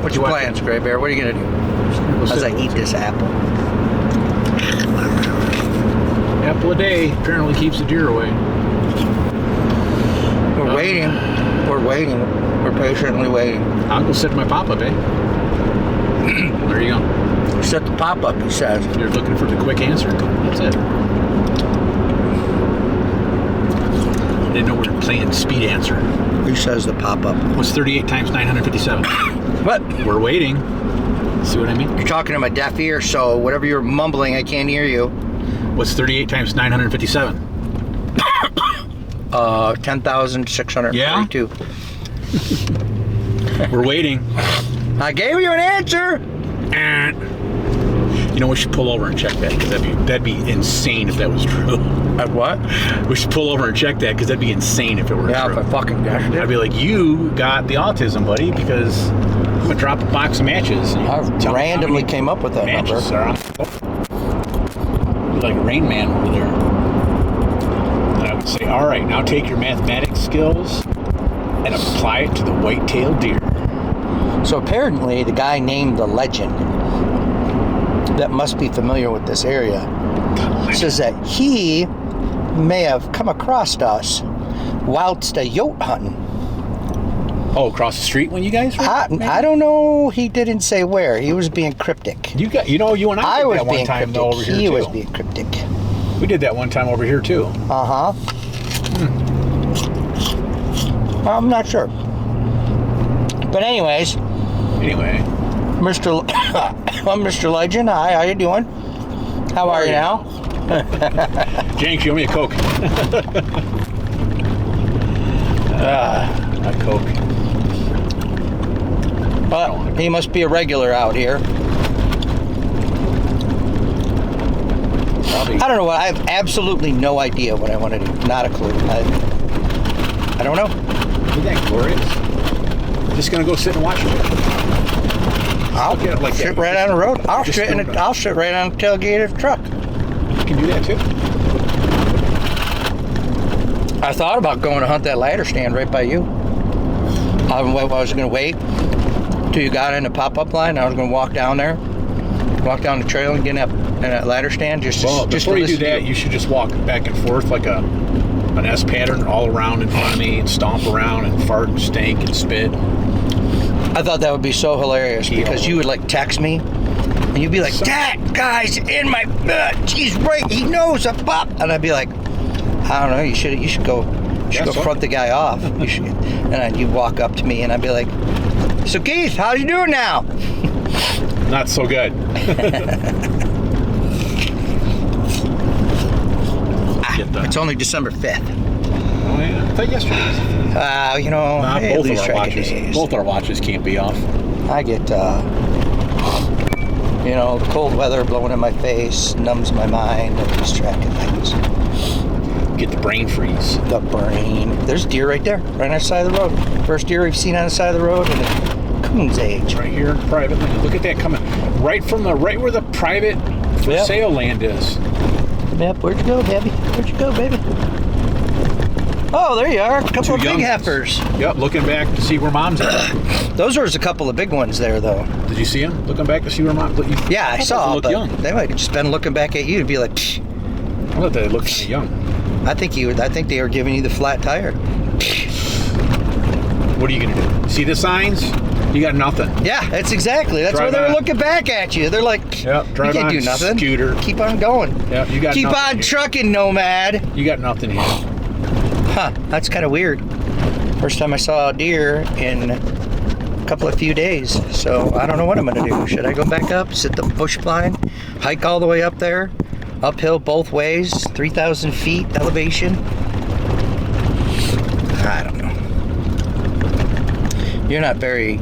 What's your plans, Gray Bear? What are you gonna do as I eat this apple? Apple a day apparently keeps the deer away. We're waiting. We're waiting. We're patiently waiting. I'll go set my pop-up, eh? There you go. Set the pop-up, he says. You're looking for the quick answer. That's it. I didn't know we were playing speed answer. He says the pop-up. What's 38 times 957? What? We're waiting. See what I mean? You're talking to my deaf ear, so whatever you're mumbling, I can't hear you. What's 38 times 957? 10,642. Yeah? We're waiting. I gave you an answer. You know, we should pull over and check that, because that'd be insane if that was true. At what? We should pull over and check that, because that'd be insane if it were true. Yeah, if I fucking guessed it. I'd be like, you got the autism, buddy, because I'm gonna drop a box of matches. I randomly came up with that number. Like a Rain Man over there. And I would say, all right, now take your mathematics skills and apply it to the whitetail deer. So apparently the guy named the legend that must be familiar with this area says that he may have come across us whilst yote hunting. Oh, across the street when you guys were? I don't know. He didn't say where. He was being cryptic. You and I did that one time though over here too. He was being cryptic. We did that one time over here too. Uh-huh. I'm not sure. But anyways. Anyway. Mr. Legend, hi, how you doing? How are you now? Jenks, you owe me a Coke. A Coke. But he must be a regular out here. Probably. I don't know what. I have absolutely no idea what I want to do. Not a clue. I don't know. Isn't that glorious? Just gonna go sit and watch it. I'll like sit right on the road. I'll sit right on the tailgate of the truck. You can do that too. I thought about going to hunt that ladder stand right by you. I was going to wait till you got in the pop-up line. I was going to walk down there, walk down the trail and get in that ladder stand. Before you do that, you should just walk back and forth like an S pattern all around in front of me and stomp around and fart and stink and spit. I thought that would be so hilarious because you would like text me and you'd be like, that guy's in my butt. He's right. He knows a pop. And I'd be like, I don't know. You should go front the guy off. And then you'd walk up to me and I'd be like, so Keith, how you doing now? Not so good. It's only December 5th. Oh yeah, I thought yesterday was the 5th. Both our watches can't be off. I get, the cold weather blowing in my face, numbs my mind, and distracting things. Get the brain freeze. The brain. There's deer right there, right on the side of the road. First deer we've seen on the side of the road in the coon's age. Right here, privately. Look at that coming right where the private for sale land is. Yep. Where'd you go, baby? Oh, there you are. A couple of big heifers. Yep, looking back to see where mom's at. Those were a couple of big ones there, though. Did you see them? Looking back to see where mom... Yeah, I saw, but young. They might have just been looking back at you and be like... Psh. I thought they looked kind of young. I think they were giving you the flat tire. What are you going to do? See the signs? You got nothing. Yeah, that's why they were looking back at you. They're like, yep, you can't do nothing. Scooter. Keep on going. Yep, you got Keep nothing on here. trucking, Nomad. You got nothing here. Huh, that's kind of weird. First time I saw a deer in a few days. So I don't know what I'm going to do. Should I go back up, sit the bush blind, hike all the way up there, uphill both ways, 3,000 feet elevation? I don't know. You're not very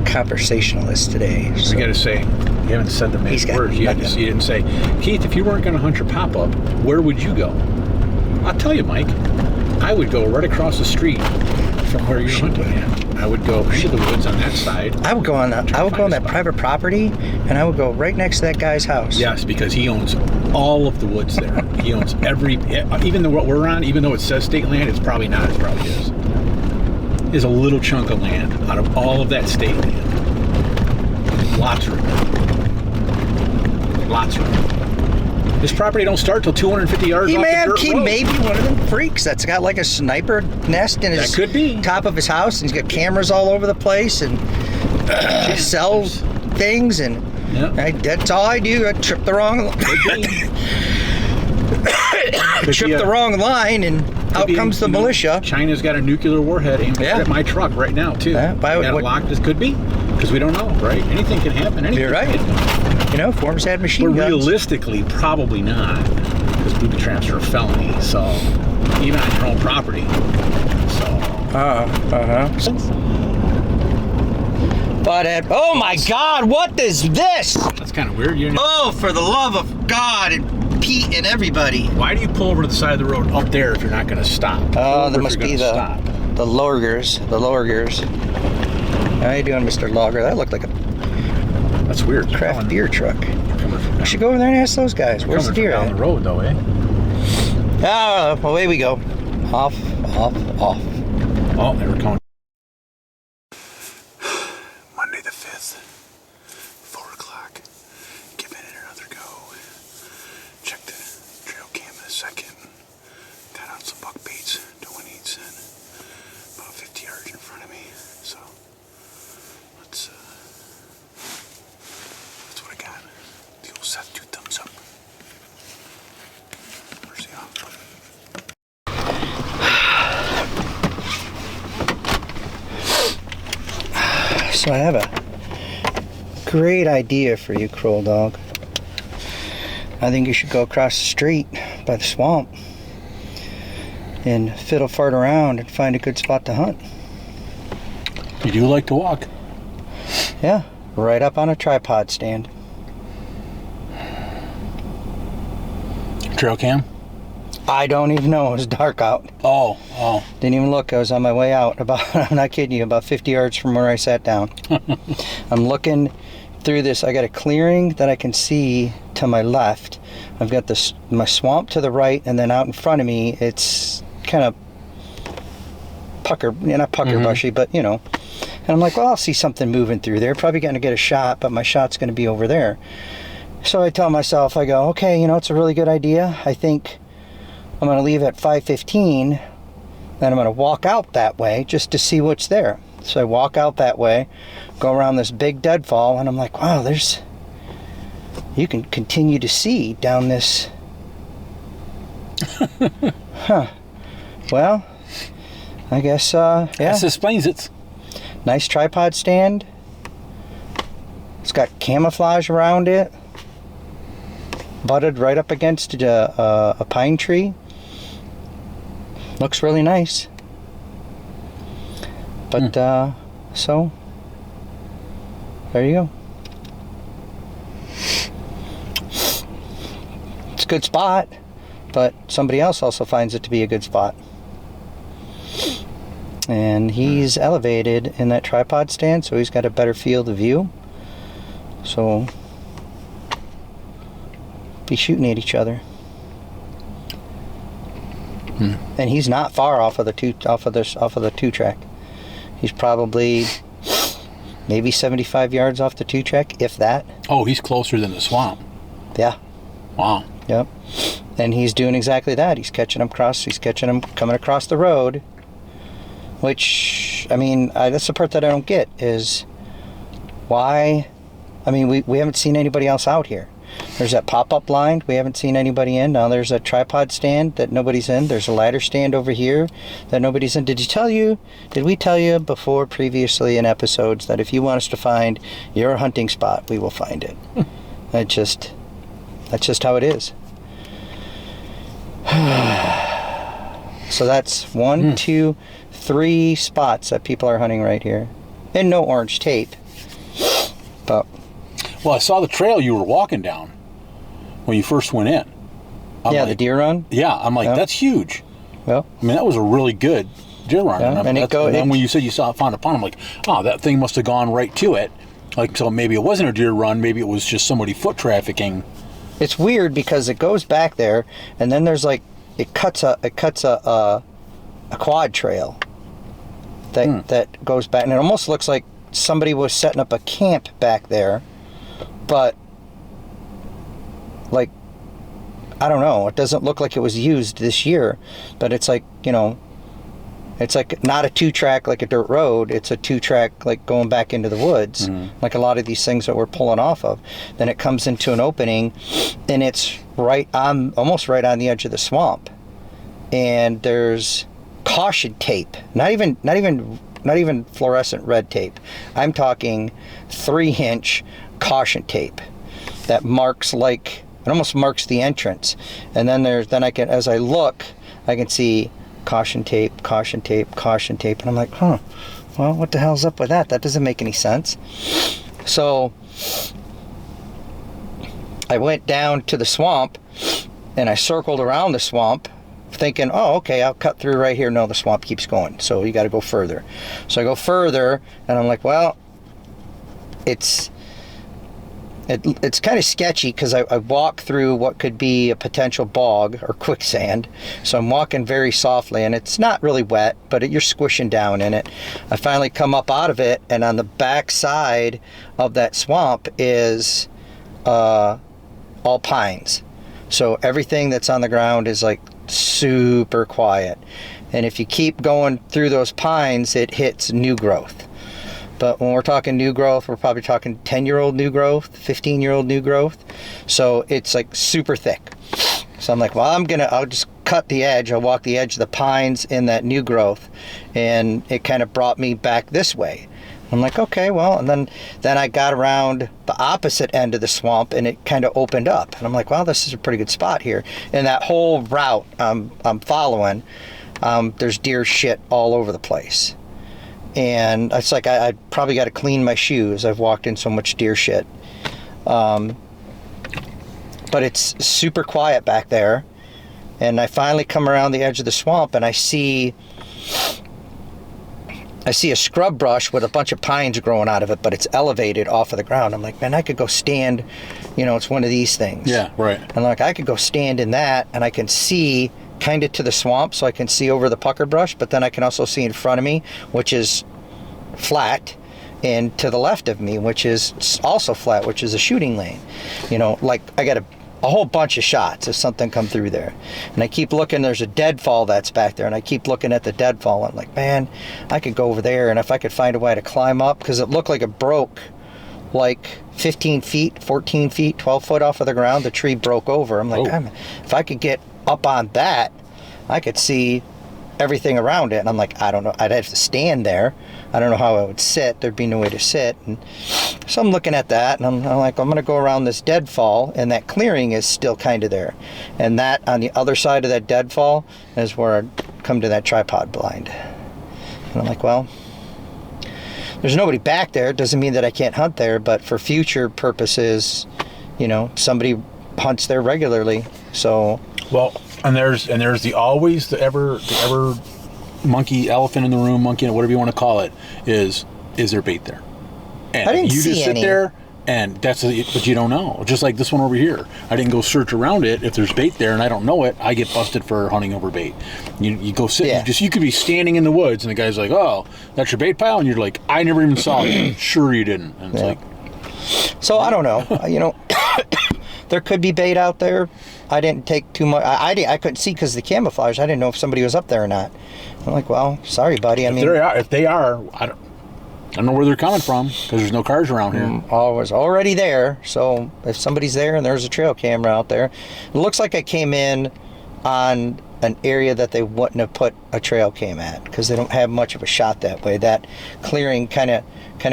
conversationalist today. So. You got to say, you haven't said the magic words. You didn't say, Keith, if you weren't going to hunt your pop-up, where would you go? I'll tell you, Mike. I would go right across the street from where you're hunting at. I would go into the woods on that side. I would go on that private property, and I would go right next to that guy's house. Yes, because he owns all of the woods there. He owns even what we're on, even though it says state land, it's probably not. It probably is. is a little chunk of land out of all of that state land. Lots of room. Lots of room. This property don't start till 250 yards off the dirt road. He may be one of them freaks that's got like a sniper nest in his top of his house, and he's got cameras all over the place, and sells things, and that's all I do. I trip the wrong the wrong line, and out comes the militia. China's got a nuclear warhead aimed at my truck right now too. Locked as could be, because we don't know, right? Anything can happen. Anything. You're right. You know, Forms had machine guns. But realistically, probably not, because booby traps are a felony. So even on your own property. So. But oh my God, what is this? That's kind of weird. Oh, for the love of God and Pete and everybody! Why do you pull over to the side of the road up there if you're not going to stop? Oh, there must be the loggers. The loggers. How you doing, Mr. Logger? That looked like a weird craft beer truck. I should go over there and ask those guys. Where's the deer down the road though, eh? Oh, away we go. Off. Oh, they were coming. Monday the 5th, 4 o'clock. Giving it another go. Checked the trail cam in a second. Got on some buck baits. Doing eats in about 50 yards in front of me. So let's that's what I got. The old Seth 2 thumbs up. Where's the off button? So I have a great idea for you, Crow Dog. I think you should go across the street by the swamp and fiddle fart around and find a good spot to hunt. You do like to walk? Yeah, right up on a tripod stand. Trail cam? I don't even know. It was dark out. Oh. Didn't even look. I was on my way out. I'm not kidding you, about 50 yards from where I sat down. I'm looking through this. I got a clearing that I can see to my left. I've got my swamp to the right, and then out in front of me, it's kind of not pucker bushy, but you know. And I'm like, well, I'll see something moving through there. Probably going to get a shot, but my shot's going to be over there. So I tell myself, I go, okay, it's a really good idea. I think I'm going to leave at 5:15, and I'm going to walk out that way just to see what's there. So I walk out that way, go around this big deadfall, and I'm like, wow, you can continue to see down this. Huh. Well, I guess, yeah. This explains it. Nice tripod stand. It's got camouflage around it. Butted right up against a pine tree. Looks really nice. But, so, there you go. It's a good spot, but somebody else also finds it to be a good spot. And he's elevated in that tripod stand, so he's got a better field of view. So, be shooting at each other. And he's not far off of the two track. He's probably maybe 75 yards off the 2 track, if that. Oh, he's closer than the swamp. Yeah. Wow. Yep. And he's doing exactly that. He's catching them coming across the road. Which, I mean, that's the part that I don't get is why. I mean, we haven't seen anybody else out here. There's that pop-up line we haven't seen anybody in. Now there's a tripod stand that nobody's in. There's a ladder stand over here that nobody's in. Did we tell you before previously in episodes that if you want us to find your hunting spot, we will find it? That's just how it is. So that's 1, 2, 3 spots that people are hunting right here. And no orange tape. But well, I saw the trail you were walking down when you first went in. The deer run? Yeah, I'm like, that's huge. Well, I mean, that was a really good deer run. Yeah, and then when you said you found a pond, I'm like, oh, that thing must have gone right to it. Like, so maybe it wasn't a deer run, maybe it was just somebody foot trafficking. It's weird because it goes back there, and then there's like, it cuts a quad trail that goes back, and it almost looks like somebody was setting up a camp back there, but like, I don't know, it doesn't look like it was used this year, but it's like, you know, it's like not a 2-track like a dirt road, it's a 2-track like going back into the woods, like a lot of these things that we're pulling off of. Then it comes into an opening, and it's right on, almost right on the edge of the swamp, and there's caution tape, not even fluorescent red tape. I'm talking 3-inch caution tape that marks, like, it almost marks the entrance. And then I can, as I look, I can see caution tape, caution tape, caution tape, and I'm like, huh, well, what the hell's up with that? That doesn't make any sense. So I went down to the swamp, and I circled around the swamp, thinking, oh, okay, I'll cut through right here. No, the swamp keeps going, so you got to go further. So I go further, and I'm like, well, it's kind of sketchy, because I walk through what could be a potential bog or quicksand. So I'm walking very softly, and it's not really wet, but you're squishing down in it. I finally come up out of it, and on the back side of that swamp is all pines. So everything that's on the ground is like super quiet. And if you keep going through those pines, it hits new growth. But when we're talking new growth, we're probably talking 10-year-old new growth, 15-year-old new growth. So it's like super thick. So I'm like, well, I'll just cut the edge. I'll walk the edge of the pines in that new growth. And it kind of brought me back this way. I'm like, okay, well, and then I got around the opposite end of the swamp, and it kind of opened up. And I'm like, well, this is a pretty good spot here. And that whole route I'm following, there's deer shit all over the place. And it's like, I probably got to clean my shoes. I've walked in so much deer shit. But it's super quiet back there. And I finally come around the edge of the swamp, and I see a scrub brush with a bunch of pines growing out of it, but it's elevated off of the ground. I'm like, man, I could go stand, you know, it's one of these things. Yeah, right. And like, I could go stand in that, and I can see kind of to the swamp, so I can see over the pucker brush, but then I can also see in front of me, which is flat, and to the left of me, which is also flat, which is a shooting lane. You know, like, I got a whole bunch of shots if something come through there. And I keep looking, there's a deadfall that's back there, and I keep looking at the deadfall. I'm like, man, I could go over there, and if I could find a way to climb up, because it looked like it broke like 15 feet, 14 feet, 12 foot off of the ground. The tree broke over. I'm like, if I could get up on that, I could see everything around it. And I'm like, I don't know, I'd have to stand there. I don't know how I would sit. There'd be no way to sit. And so I'm looking at that, and I'm like, I'm going to go around this deadfall, and that clearing is still kind of there. And that, on the other side of that deadfall, is where I come to that tripod blind. And I'm like, well, there's nobody back there. It doesn't mean that I can't hunt there, but for future purposes, you know, somebody hunts there regularly. So, well, and there's the ever monkey, elephant in the room, monkey, whatever you want to call it, is there bait there? And I didn't you see just sit any. there, and but you don't know. Just like this one over here, I didn't go search around it. If there's bait there and I don't know it, I get busted for hunting over bait. You go sit. Yeah. You could be standing in the woods, and the guy's like, "Oh, that's your bait pile," and you're like, "I never even saw it." Sure, you didn't. And it's like, so I don't know. You know, there could be bait out there. I didn't take too much. I couldn't see because of the camouflage. I didn't know if somebody was up there or not. I'm like, well, sorry, buddy. If they are, I don't know where they're coming from, because there's no cars around here. I was already there, so if somebody's there and there's a trail camera out there, it looks like I came in on an area that they wouldn't have put a trail cam at, because they don't have much of a shot that way. That clearing kind of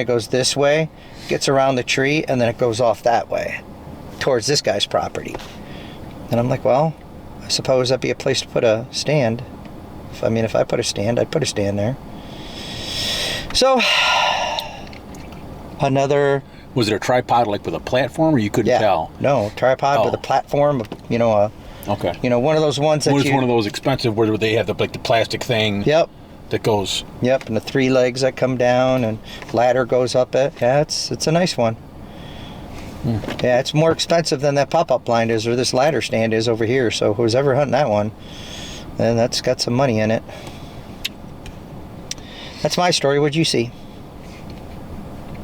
goes this way, gets around the tree, and then it goes off that way towards this guy's property. And I'm like, well, I suppose that'd be a place to put a stand. If I put a stand, I'd put a stand there. So, another... Was it a tripod like with a platform, or you couldn't tell? No, tripod with a platform, okay. One of those ones that one of those expensive where they have the plastic thing. Yep. That goes. Yep, and the 3 legs that come down, and ladder goes up it. Yeah, it's a nice one. Yeah, it's more expensive than that pop-up blind is, or this ladder stand is over here. So who's ever hunting that one, then that's got some money in it. That's my story. What'd you see?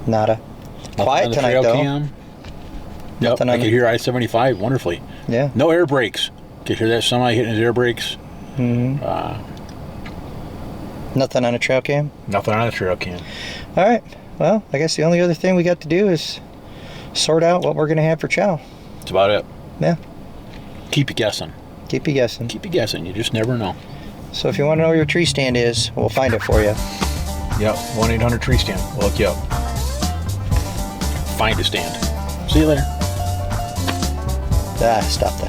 Nada. Nothing Quiet on the tonight, trail though. Cam. Yep, I could hear I-75 wonderfully. Yeah. No air brakes. Could hear that semi hitting his air brakes. Mm-hmm. Nothing on a trail cam? Nothing on the trail cam. All right. Well, I guess the only other thing we got to do is sort out what we're going to have for chow. That's about it. Yeah. Keep you guessing. Keep you guessing. Keep you guessing. You just never know. So if you want to know where your tree stand is, we'll find it for you. Yep. 1-800-TREE stand. We'll hook you up. Find a stand. See you later. Stop that.